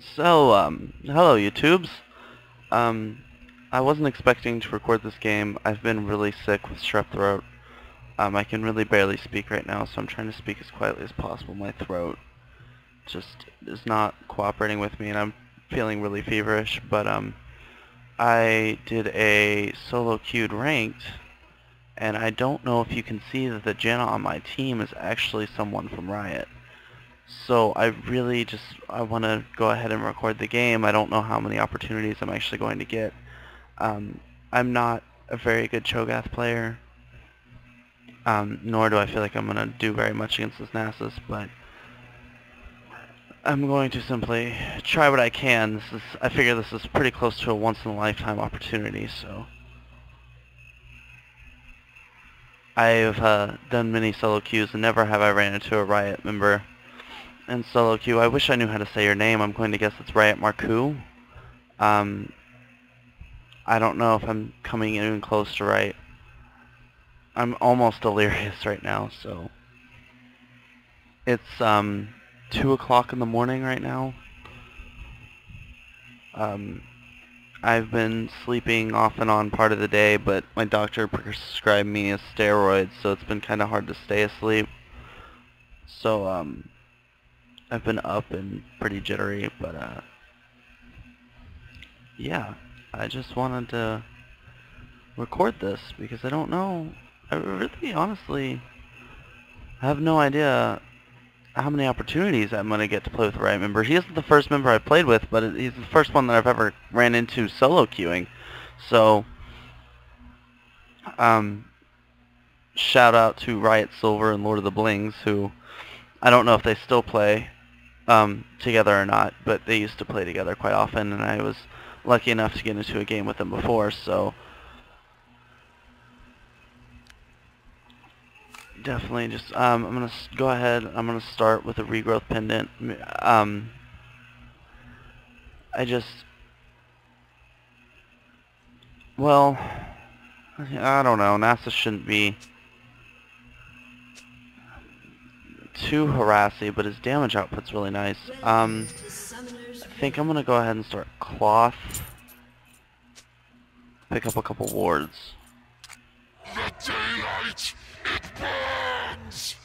Hello YouTubes. Um, I wasn't expecting to record this game. I've been really sick with strep throat. I can really barely speak right now, so I'm trying to speak as quietly as possible. My throat just is not cooperating with me, and I'm feeling really feverish, but I did a solo queued ranked, and I don't know if you can see that the Janna on my team is actually someone from Riot. So I want to go ahead and record the game. I don't know how many opportunities I'm actually going to get. Um, I'm not a very good Cho Gath player, nor do I feel like I'm going to do very much against this Nasus, but I'm going to simply try what I can. I figure this is pretty close to a once-in-a-lifetime opportunity, so I've done many solo queues, and never have I ran into a Riot member in solo queue. I wish I knew how to say your name. I'm going to guess it's RiotMarcou. I don't know if I'm coming even close to right. I'm almost delirious right now, so it's 2 o'clock in the morning right now. I've been sleeping off and on part of the day, but my doctor prescribed me a steroid, so it's been kind of hard to stay asleep. So I've been up and pretty jittery, but yeah, I just wanted to record this because I don't know. I really honestly have no idea how many opportunities I'm going to get to play with the Riot member. He isn't the first member I've played with, but he's the first one that I've ever ran into solo queuing. So, shout out to Riot Silver and Lord of the Blings, who I don't know if they still play together or not, but they used to play together quite often, and I was lucky enough to get into a game with them before, so definitely just, I'm going to go ahead, I'm going to start with a regrowth pendant. Well, I don't know, Nasus shouldn't be too harassy, but his damage output's really nice. I think I'm going to go ahead and start Cloth, pick up a couple wards. The daylight, it burns!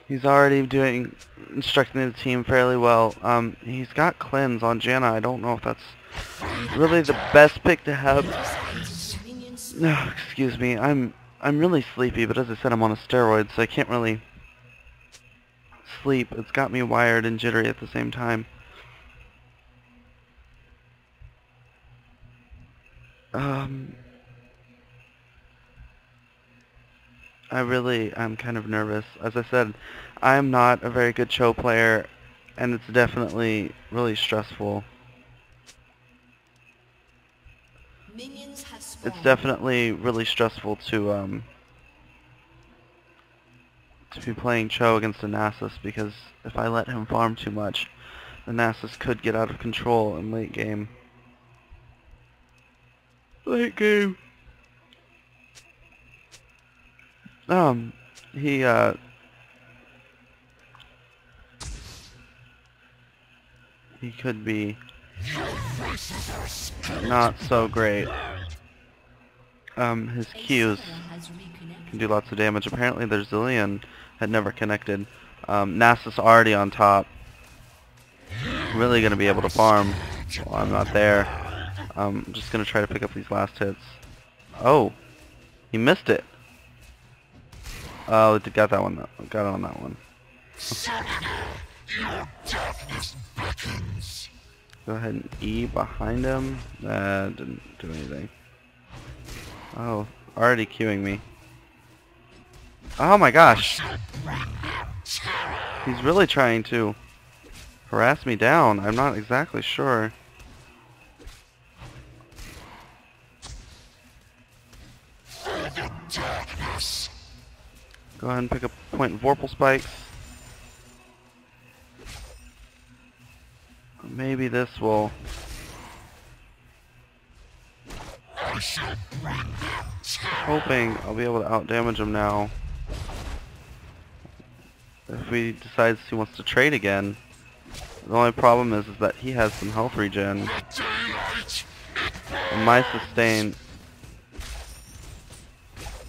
He's already instructing the team fairly well. He's got cleanse on Janna. I don't know if that's really the best pick to have. No, excuse me. I'm really sleepy, but as I said, I'm on a steroid, so I can't really sleep. It's got me wired and jittery at the same time. I'm kind of nervous. As I said, I'm not a very good Cho player, and it's definitely really stressful. It's definitely really stressful to be playing Cho against a Nasus, because if I let him farm too much, the Nasus could get out of control in late game. Late game. He could be not so great. His Qs can do lots of damage. Apparently their Zillion had never connected. Nasus already on top. Really gonna be able to farm while I'm not there. I'm just gonna try to pick up these last hits. Oh, he missed it. Oh, got that one. Got on that one. Your darkness beckons. Go ahead and E behind him. Didn't do anything. Oh, already queuing me. Oh my gosh. He's really trying to harass me down. I'm not exactly sure. For the darkness. Go ahead and pick up point Vorpal Spikes. Maybe this will Hoping I'll be able to outdamage him now. If he decides he wants to trade again. The only problem is that he has some health regen. And my sustain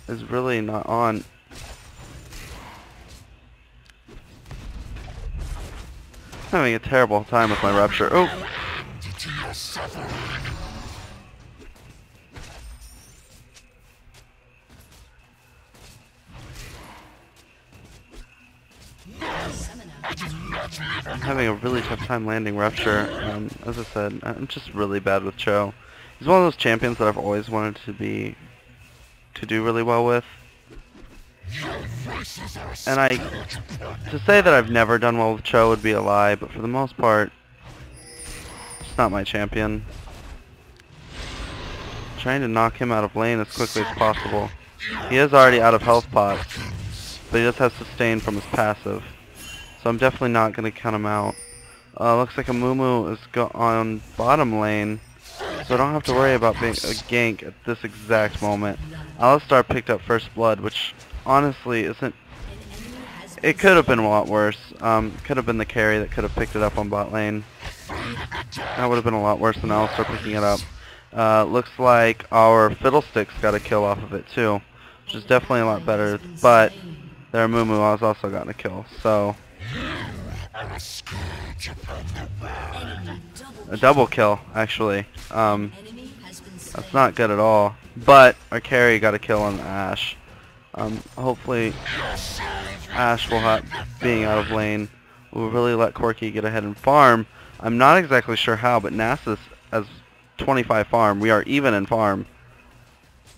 is really not on. I'm having a terrible time with my rupture. Oh! I'm having a really tough time landing rupture. As I said, I'm just really bad with Cho. He's one of those champions that I've always wanted to do really well with. And to say that I've never done well with Cho would be a lie, but for the most part, it's not my champion. Trying to knock him out of lane as quickly as possible. He is already out of health pots, but he does have sustain from his passive. So I'm definitely not going to count him out. Looks like a Mumu is on bottom lane, so I don't have to worry about being a gank at this exact moment. Alistar picked up first blood, which honestly isn't... It could have been a lot worse. Could have been the carry that could have picked it up on bot lane. That would have been a lot worse than Alistar picking it up. Looks like our Fiddlesticks got a kill off of it too, which is definitely a lot better, but their Mumu has also gotten a kill, so... A double kill, actually. That's not good at all. But our carry got a kill on Ashe. Hopefully Ashe will being out of lane will really let Corki get ahead and farm. I'm not exactly sure how, but Nasus has 25 farm. We are even in farm.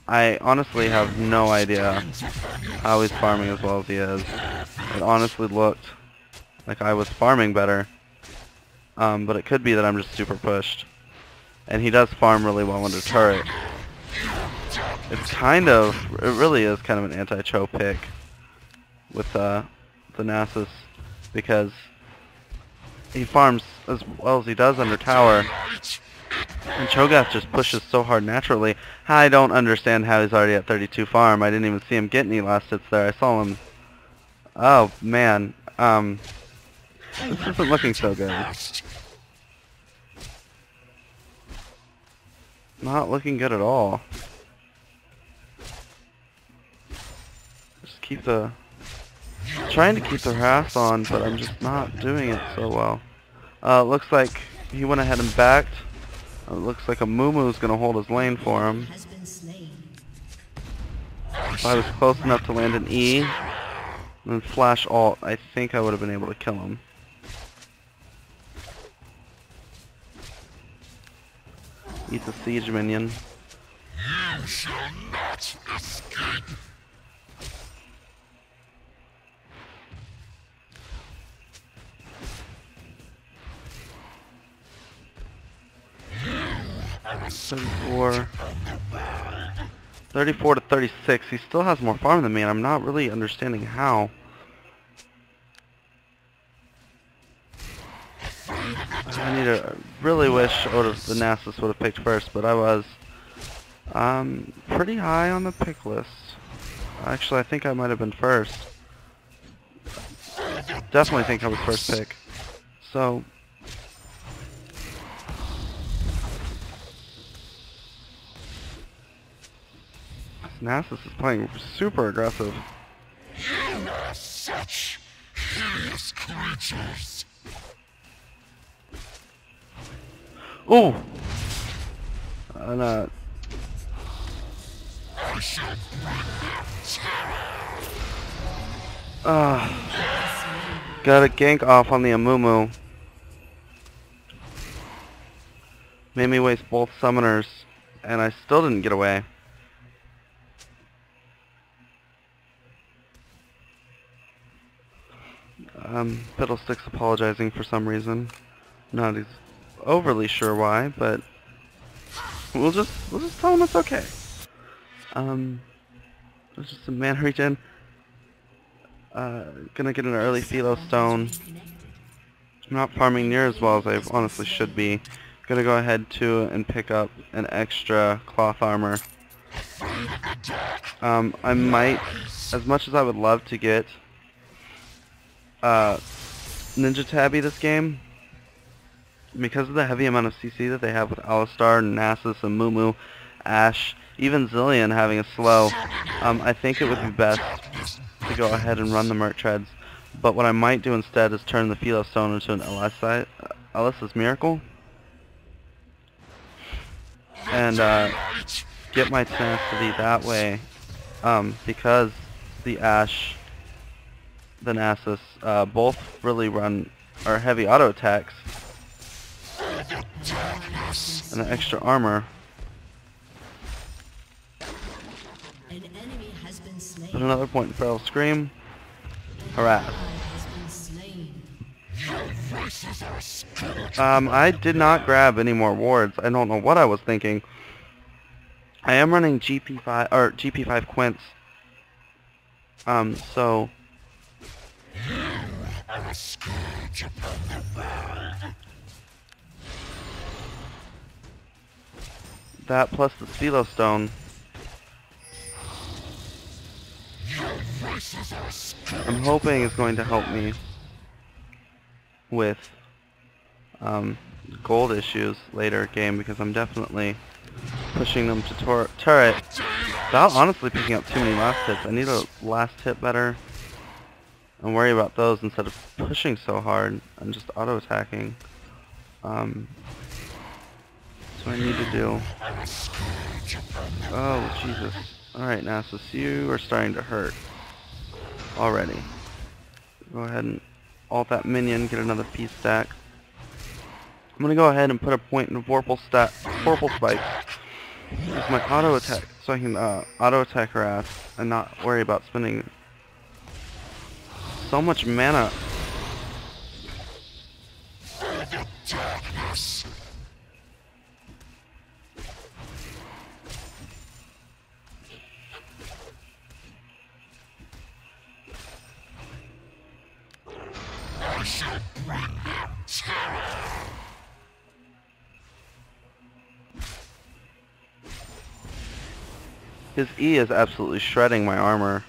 I honestly have no idea how he's farming as well as he is. It honestly looked like I was farming better. But it could be that I'm just super pushed. And he does farm really well under turret. It really is kind of an anti-Cho pick with the Nasus, because he farms as well as he does under tower. And Cho Gath just pushes so hard naturally. I don't understand how he's already at 32 farm. I didn't even see him get any last hits there. I saw him. Oh man. This isn't looking so good. Not looking good at all. Just trying to keep the harass on, but I'm just not doing it so well. Looks like he went ahead and backed. Looks like a Mumu's gonna hold his lane for him. If I was close enough to land an E, and then flash ult, I think I would have been able to kill him. Eat the siege minion. You shall not escape. $34 to 36. He still has more farm than me, and I'm not really understanding how. I really wish the Nasus would have picked first, but I was pretty high on the pick list. Actually, I think I might have been first. Definitely think I was first pick. So Nasus is playing super aggressive. You are such hideous creatures. Ooh! I shall bring terror. Got a gank off on the Amumu. Made me waste both summoners, and I still didn't get away. Fiddlesticks apologizing for some reason. Not overly sure why, but we'll just tell him it's okay. There's just a mana regen. Gonna get an early Philo Stone. I'm not farming near as well as I honestly should be. Gonna go ahead too and pick up an extra cloth armor. I might, as much as I would love to get Ninja Tabby this game, because of the heavy amount of CC that they have with Alistar, Nasus, and Mumu, Ashe, even Zillion having a slow, I think it would be best to go ahead and run the Merc Treads. But what I might do instead is turn the Philo Stone into an Elis's Miracle, and get my tenacity that way, because the Ashe, the Nasus, both really are heavy auto attacks, and the extra armor. Put another point in Feral Scream. Harass. I did not grab any more wards. I don't know what I was thinking. I am running GP5 or GP5 Quints. So that plus the Philo Stone, I'm hoping is going to help me with gold issues later game, because I'm definitely pushing them to turret without honestly picking up too many last hits. I need a last hit better and worry about those instead of pushing so hard and just auto attacking. That's what I need to do. Oh Jesus. Alright, Nasus, you are starting to hurt already. Go ahead and ult that minion, get another piece stack. I'm gonna go ahead and put a point in Vorpal Spike. Use my auto attack so I can auto attack her ass and not worry about spending so much mana. I shall bring them terror. His E is absolutely shredding my armor.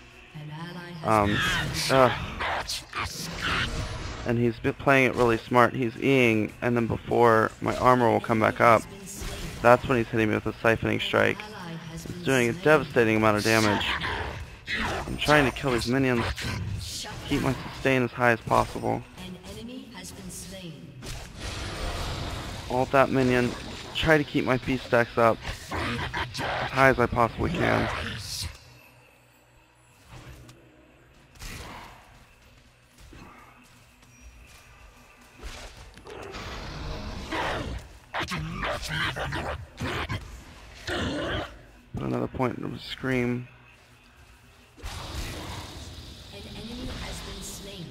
And he's been playing it really smart. He's Eing, and then before my armor will come back up, that's when he's hitting me with a siphoning strike. It's doing a devastating amount of damage. I'm trying to kill these minions, keep my sustain as high as possible. Ult that minion, try to keep my piece stacks up as high as I possibly can. Put another point into Scream. An enemy has been slain.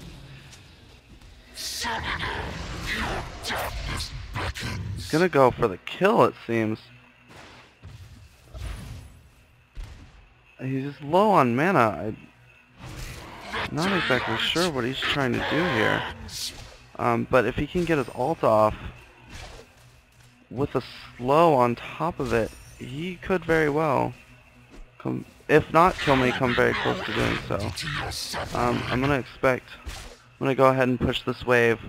He's gonna go for the kill, it seems. He's just low on mana. I'm not exactly sure what he's trying to do here. But if he can get his ult off with a slow on top of it, he could very well if not kill me, come very close to doing so. I'm gonna go ahead and push this wave.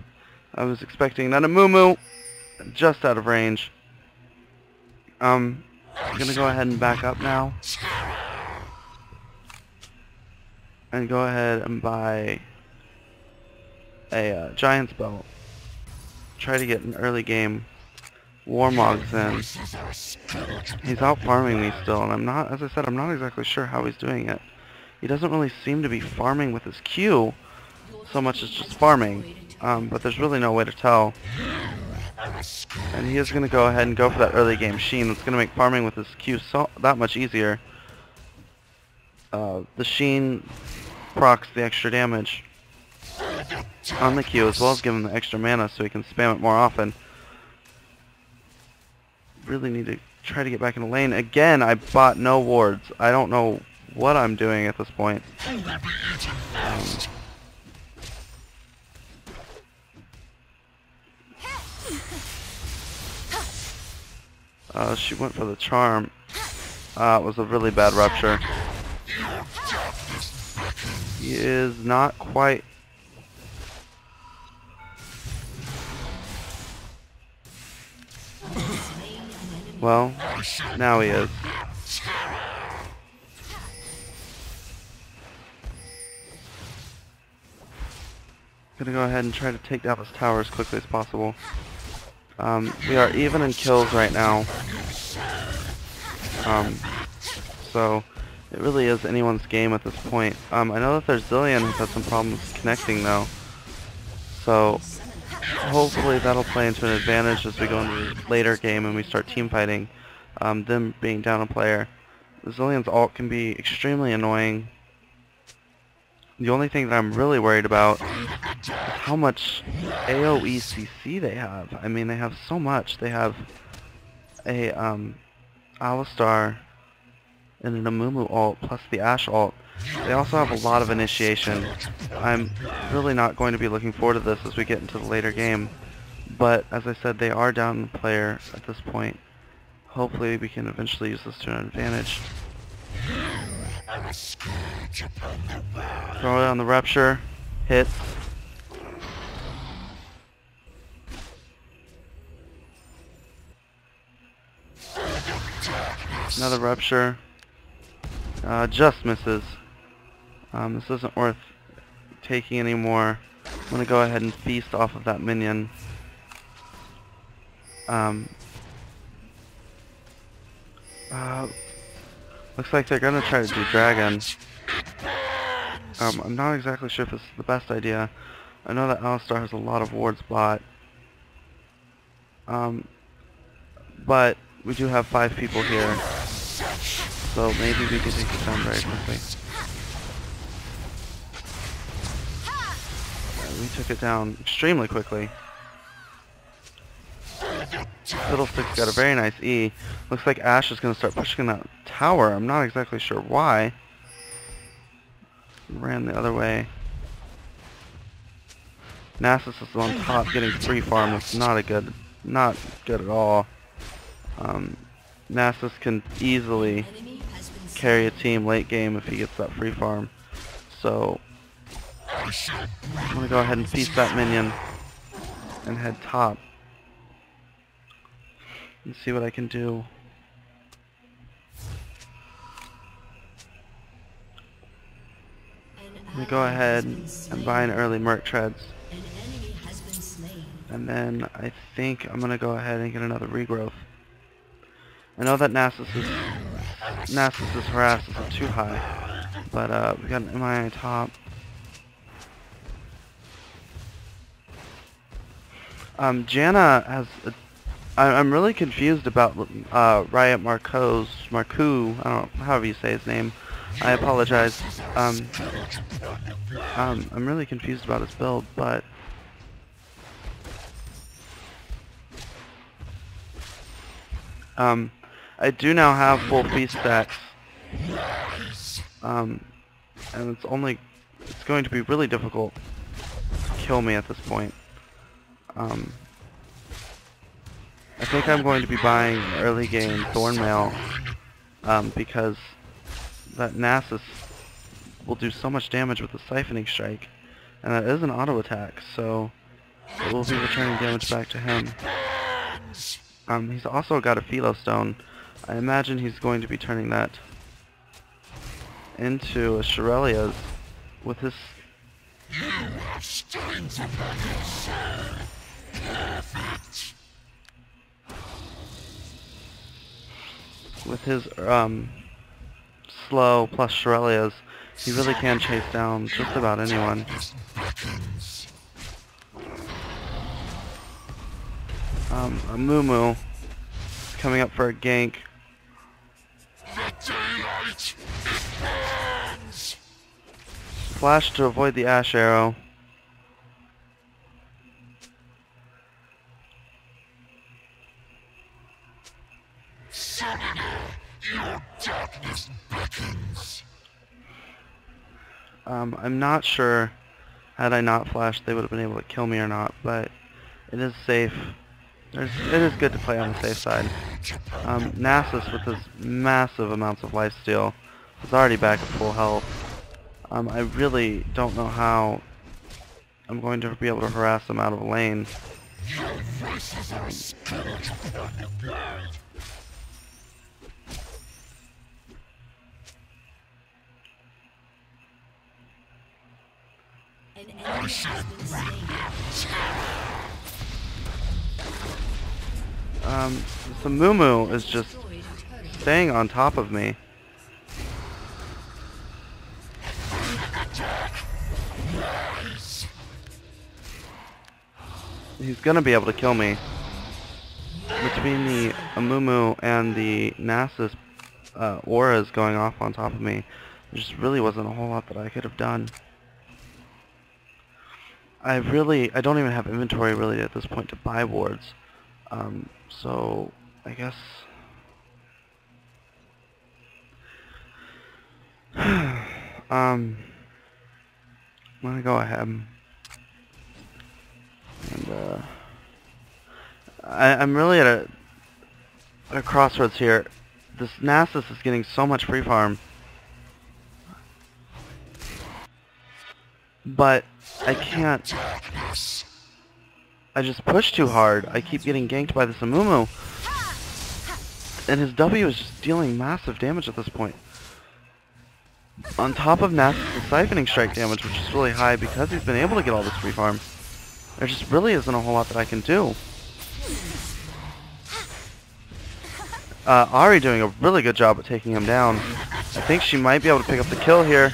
I was expecting that a Mumu, just out of range. I'm gonna go ahead and back up now and go ahead and buy a Giant's Belt. Try to get an early game Warmogs in. He's out farming me still, and as I said, I'm not exactly sure how he's doing it. He doesn't really seem to be farming with his Q so much as just farming, but there's really no way to tell. And he is going to go ahead and go for that early game Sheen. That's going to make farming with his Q that much easier. The Sheen procs the extra damage on the Q, as well as give him the extra mana so he can spam it more often. Really need to try to get back in the lane. Again, I bought no wards. I don't know what I'm doing at this point. She went for the charm. It was a really bad rupture. He is not quite... Well, now he is. Gonna go ahead and try to take down this tower as quickly as possible. We are even in kills right now. So it really is anyone's game at this point. I know that their Zillion has had some problems connecting though. So hopefully that'll play into an advantage as we go into the later game and we start team fighting. Them being down a player. The Zillion's ult can be extremely annoying. The only thing that I'm really worried about is how much AoE CC they have. I mean, they have so much. They have a Alistar and an Amumu ult plus the Ashe ult. They also have a lot of initiation. I'm really not going to be looking forward to this as we get into the later game. But as I said, they are down the player at this point. Hopefully we can eventually use this to an advantage. Throw it on the rupture. Hits. Another rupture. Just misses. This isn't worth taking anymore. I'm gonna go ahead and feast off of that minion. Looks like they're gonna try to do dragon. I'm not exactly sure if this is the best idea. I know that Alistar has a lot of wards bot. But we do have 5 people here. So maybe we can take this down very quickly. We took it down extremely quickly. Fiddlestick's got a very nice E. Looks like Ashe is going to start pushing that tower. I'm not exactly sure why. Ran the other way. Nasus is on top getting free farm. That's not good at all. Nasus can easily carry a team late game if he gets that free farm. So I'm going to go ahead and feast that minion and head top. And see what I can do. I'm going to go ahead and buy an early Merc Treads. And then I think I'm going to go ahead and get another regrowth. I know that Nasus's harass isn't too high. But we got an MI top. Janna has a... I'm really confused about RiotMarcou's Marcou. I don't know, however you say his name. I apologize. I'm really confused about his build, but I do now have full feast stacks. And it's going to be really difficult to kill me at this point. I think I'm going to be buying an early game Thornmail because that Nasus will do so much damage with the Siphoning Strike, and that is an auto attack, so it will be returning damage back to him. He's also got a Philo Stone. I imagine he's going to be turning that into a Shirelia's with his... With his slow plus Shirelia's, he really can chase down just about anyone. Amumu is coming up for a gank. Flash to avoid the Ashe arrow. I'm not sure, had I not flashed, they would have been able to kill me or not, but it is safe It is good to play on the safe side. Nasus, with his massive amounts of lifesteal, is already back at full health. I really don't know how I'm going to be able to harass him out of a lane. An enemy has been slain. So Mumu is just staying on top of me. He's gonna be able to kill me. Between the Amumu and the Nasus auras going off on top of me, there just really wasn't a whole lot that I could have done. I don't even have inventory really at this point to buy wards. So I guess I'm gonna go ahead and I'm really at a crossroads here. This Nasus is getting so much free farm, but I can't. I just push too hard. I keep getting ganked by this Amumu, and his W is just dealing massive damage at this point. On top of Nasus' siphoning strike damage, which is really high because he's been able to get all this free farm, there just really isn't a whole lot that I can do. Ahri doing a really good job at taking him down. I think she might be able to pick up the kill here.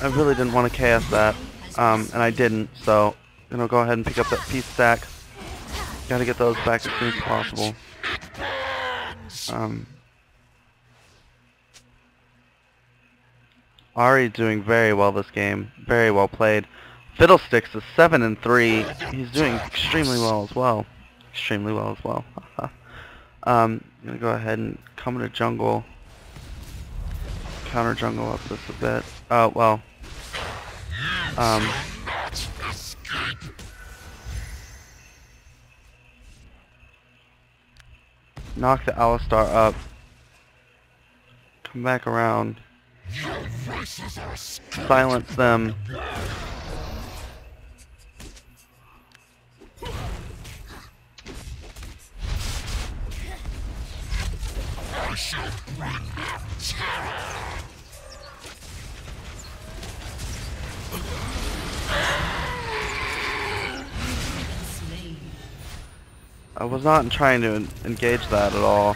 I really didn't want to chaos that, and I didn't, so I'm gonna go ahead and pick up that piece stack. Gotta get those back as soon as possible. Ahri doing very well this game. Very well played. Fiddlesticks is 7-3. He's doing extremely well as well. Extremely well as well. I'm gonna go ahead and come into jungle. Counter jungle up this a bit. Oh, well. Knock the Alistar up. Come back around. Silence them. I was not trying to engage that at all.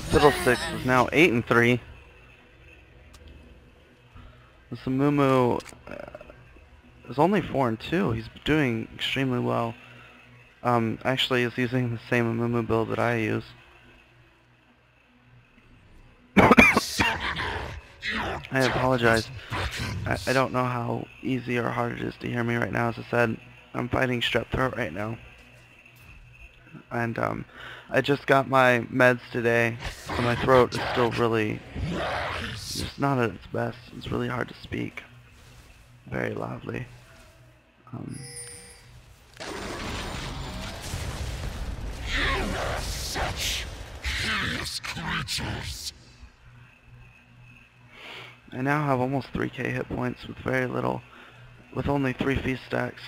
Fiddlesticks is now 8-3. This Amumu is only 4-2. He's doing extremely well. Actually, he's using the same Amumu build that I use. I apologize. I don't know how easy or hard it is to hear me right now. As I said, I'm fighting strep throat right now. And I just got my meds today, so my throat is still really just not at its best. It's really hard to speak very loudly. Such hideous creatures. I now have almost 3k hit points with very little, with only 3 feast stacks.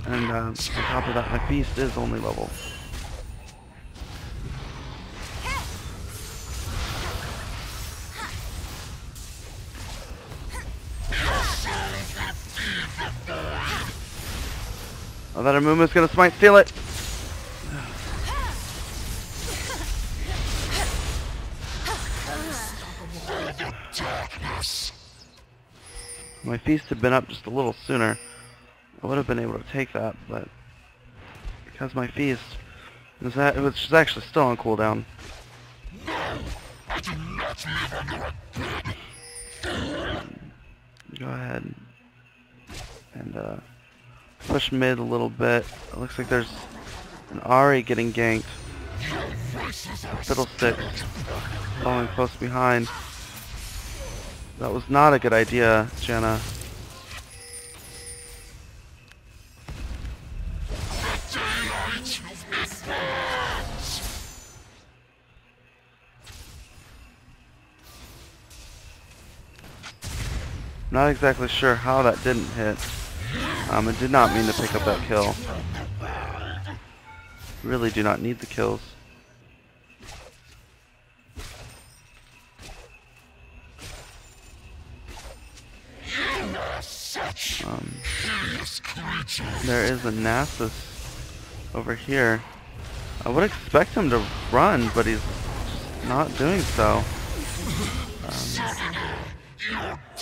And on top of that, my feast is only level. Oh, that Amumu's gonna smite steal it! My feast had been up just a little sooner, I would have been able to take that, but because my feast was actually still on cooldown. go ahead and push mid a little bit. It looks like there's an Ahri getting ganked. Fiddlesticks following close behind. That was not a good idea, Janna. Not exactly sure how that didn't hit. It did not mean to pick up that kill. Really do not need the kills. There is a Nasus over here. I would expect him to run, but he's just not doing so.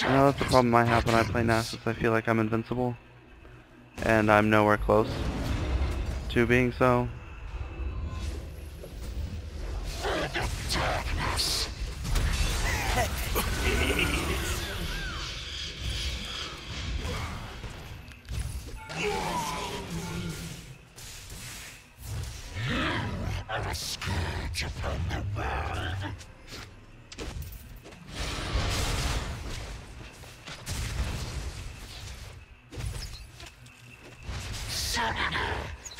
I know that's the problem I have when I play Nasus. I feel like I'm invincible, and I'm nowhere close to being so. A scourge upon the world.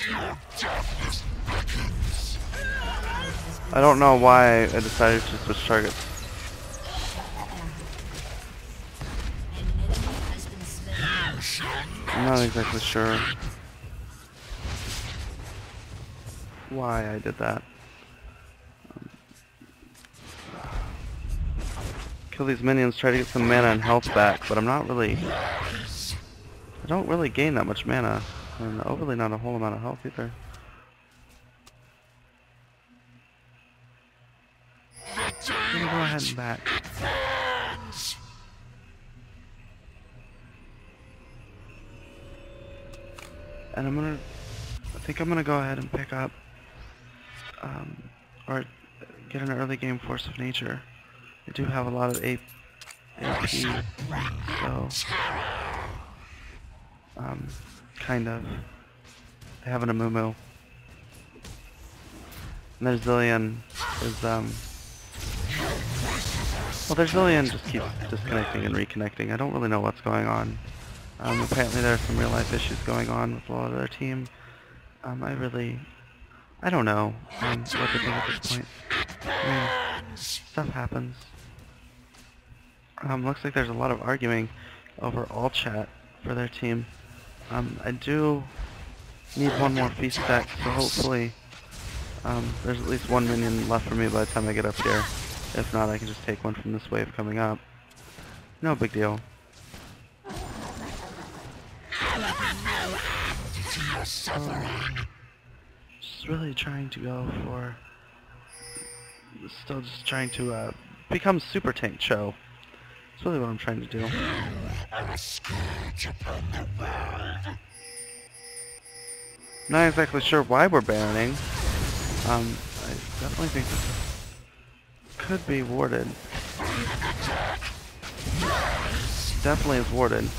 Your darkness beckons. I don't know why I decided to switch targets. I'm not exactly sure why I did that. Kill these minions, try to get some mana and health back, but I'm not really... I don't really gain that much mana, and overly not a whole amount of health either. I'm gonna go ahead and back. And I think I'm gonna go ahead and pick up, or get an early game Force of Nature. I do have a lot of AP, so, kind of. They have an Amumu. And their Zillion is, well, their Zillion just keeps disconnecting and reconnecting. I don't really know what's going on. Apparently there are some real life issues going on with a lot of their team. I don't know what to think at this point. I mean, stuff happens. Looks like there's a lot of arguing over all chat for their team. I do need one more feast stack, so hopefully there's at least one minion left for me by the time I get up here. If not, I can just take one from this wave coming up. No big deal. Just really trying to go for... Still just trying to become super tank Cho. That's really what I'm trying to do. Not exactly sure why we're banning. I definitely think this could be warded. Definitely is warded.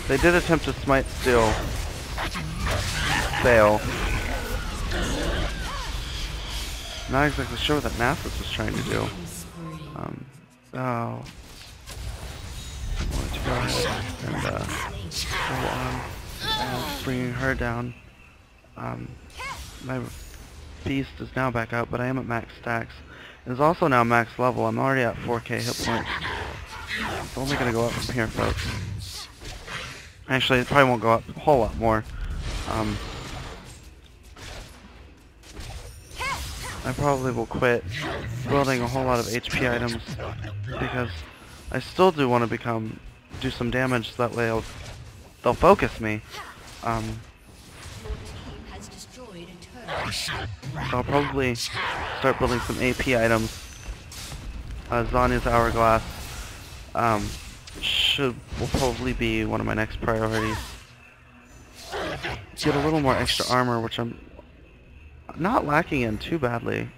They did attempt to smite steal. Fail. Not exactly sure what that Nasus was trying to do. Oh. I'm going to go ahead and go on and bringing her down. My beast is now back up, but I am at max stacks. It is also now max level. I'm already at 4k hit points. It's only going to go up from here, folks. Actually, it probably won't go up a whole lot more. I probably will quit building a whole lot of HP items because I still do want to do some damage, so that way they'll focus me. So I'll probably start building some AP items. Zanya's Hourglass will probably be one of my next priorities. Get a little more extra armor, which I'm not lacking in too badly.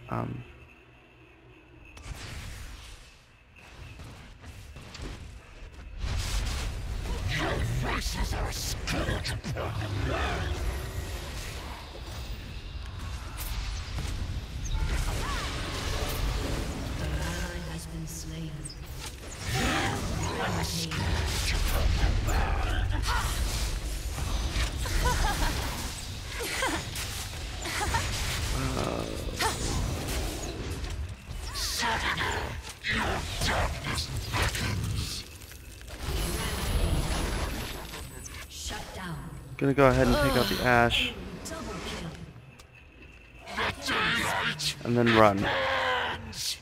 Voices are scourge upon the world. An ally has been slain. Scourge upon the world. Suddenly, your darkness beckons. Shut down. Gonna go ahead and take out the Ashe Double kill. The daylight and then run. burns.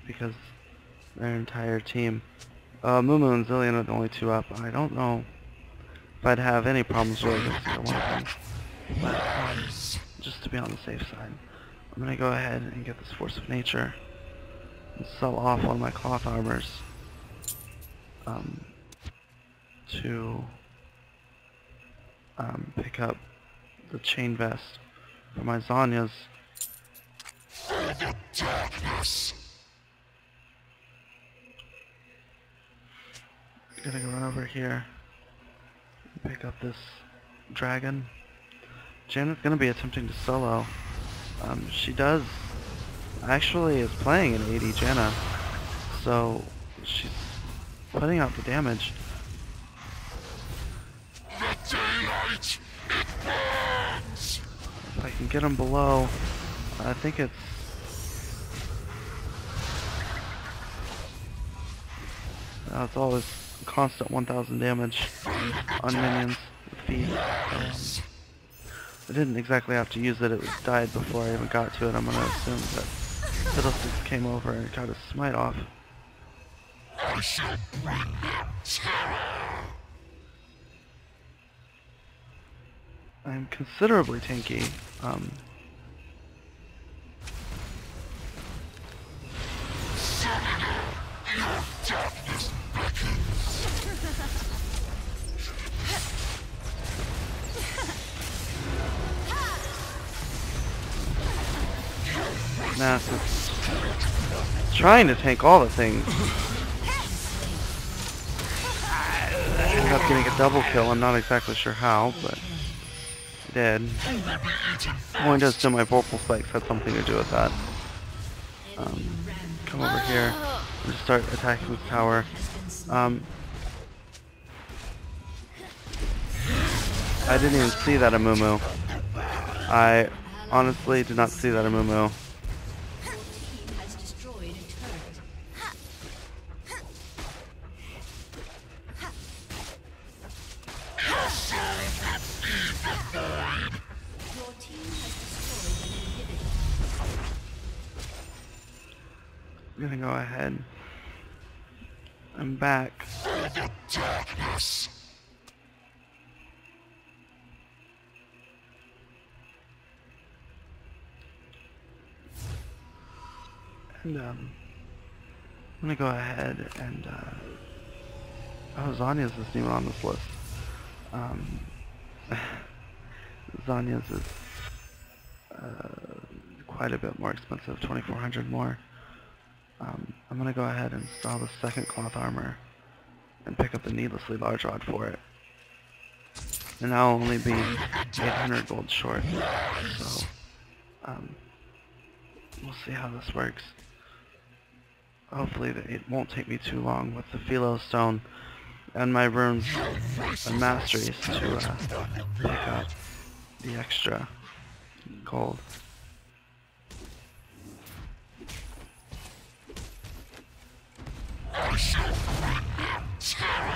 Because their entire team, Mumu and Zillion are the only two up. I don't know if I'd have any problems really against either one of them. But just to be on the safe side, I'm gonna go ahead and get this Force of Nature and sell off one of my cloth armors to pick up the chain vest for my Zanya's. For the darkness. Gonna go run over here and pick up this dragon. Janna's gonna be attempting to solo. She actually is playing an AD Janna, so she's putting out the damage. The daylight burns. If I can get him below, I think it's... it's always constant 1000 damage on minions with feed. I didn't exactly have to use it, it died before I even got to it. I'm gonna assume that Fiddlesticks came over and got his smite off. I shall bring them terror. I'm considerably tanky. Suddenly, your darkness beckons. Massive. Trying to tank all the things. I ended up getting a double kill. I'm not exactly sure how, but I did. I'm going to assume my Vorpal Spikes had something to do with that. Come over here and just start attacking this tower. I didn't even see that Amumu. I honestly did not see that Amumu. Has destroyed a turret. Your team has destroyed an inhibitor. I'm gonna go ahead. I'm back. For the darkness. And I'm gonna go ahead and oh, Zanya's isn't even on this list. Zanya's is quite a bit more expensive, 2400 more. I'm gonna go ahead and sell the second cloth armor and pick up the needlessly large rod for it. And I'll only be 800 gold short, so we'll see how this works. Hopefully it won't take me too long with the Philo Stone and my runes and masteries to pick up the extra gold. I shall bring them terror.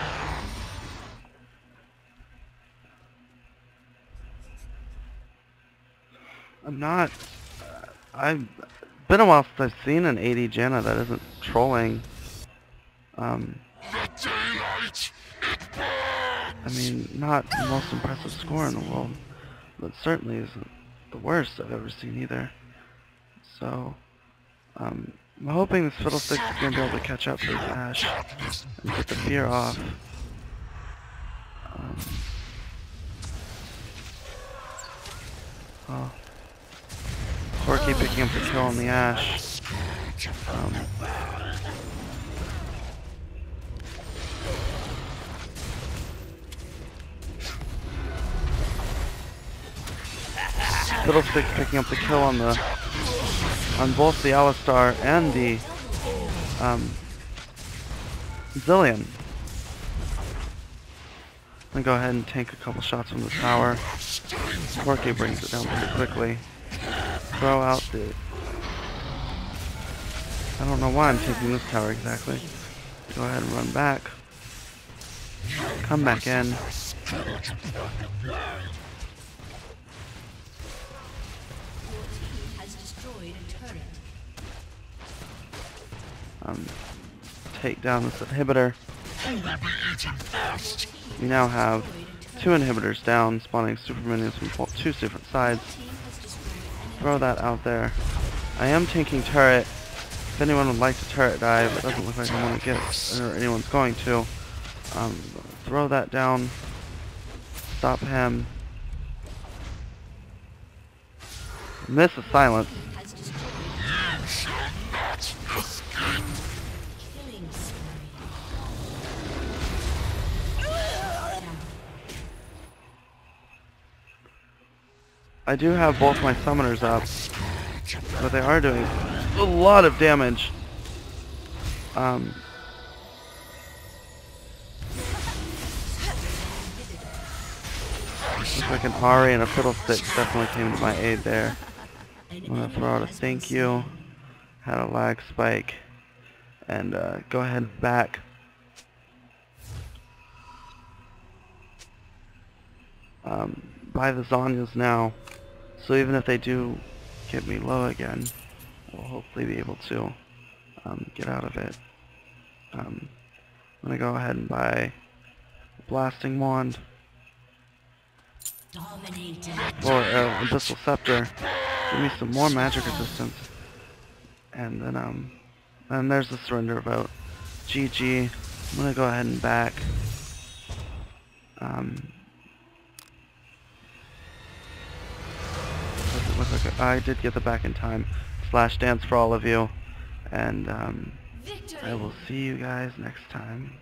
I'm not... I've been a while since I've seen an AD Janna that isn't trolling. The daylight burns. I mean, not the most impressive score in the world, but certainly isn't the worst I've ever seen either. So, I'm hoping this Fiddlesticks is going to be able to catch up to this Ashe and get the fear off. Oh. Corky picking up the kill on the Ashe. Fiddlesticks picking up the kill on both the Alistar and the Zillion. I'm gonna go ahead and tank a couple shots from the tower. Corky brings it down pretty quickly. Throw out the... I don't know why I'm taking this tower exactly. Go ahead and run back. Come back in. Take down this inhibitor. We now have 2 inhibitors down, spawning super minions from 2 different sides. Throw that out there. I am tanking turret. If anyone would like to turret dive, it doesn't look like I want to get, or anyone's going to. Throw that down. Stop him. And this is silence. I do have both my summoners up, but they are doing a lot of damage. Looks like an Ari and a Fiddlestick definitely came to my aid there. I'm gonna throw out a thank you, had a lag spike, and go ahead and back. Buy the Zanyas now, so even if they do get me low again, we'll hopefully be able to get out of it. I'm gonna go ahead and buy a Blasting Wand or Abyssal Scepter. Give me some more magic resistance, and then and there's the surrender vote. GG. I'm gonna go ahead and back. Look like I did get the back in time. Slash dance for all of you, and I will see you guys next time.